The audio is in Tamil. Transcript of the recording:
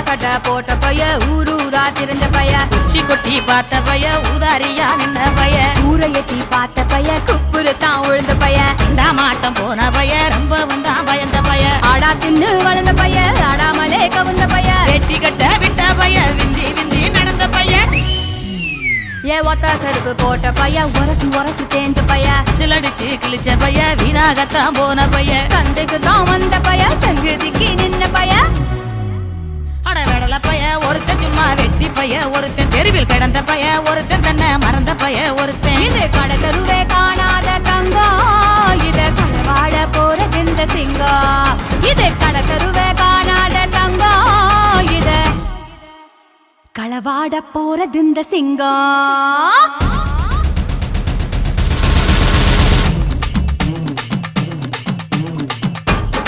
சட்டை போட்ட பைய ஊரூரா திரிஞ்ச பைய உச்சி கொட்டி பார்த்த பைய ஊதாரியா நின்ன பைய ஊரை எட்டி பார்த்த பைய குப்புரு தான் உழுந்த பைய இந்த மாட்டம் போன பைய ரொம்ப வந்தான் பயந்த பைய ஆடா தின்னு வளர்ந்த பைய ஆடாமலே கவுந்த பைய வெட்டி கட்ட விட்ட பைய விந்தி விந்தி நடந்த பைய ஏ ஒத்த செருப்பு போட்ட பைய உரசி தேஞ்ச பைய சிலடிச்சு கிழிச்ச பைய வீணாகத்தான் போன பைய சந்தைக்கு தான் வந்த பைய சங்கதிக்கு நின்ன பைய அட வெடல பைய ஒருத்தன் சும்மா வெட்டி பைய ஒருத்தன் தெருவில் கிடந்த பைய ஒருத்தன் தன்னை மறந்த பைய ஒருத்தன் இது கடை தெருவே காணாத தங்கம் இது களவாட போறது இந்த சிங்கம் இது கடை தெருவே காணாத தங்கம் இது களவாட போறது இந்த சிங்கம்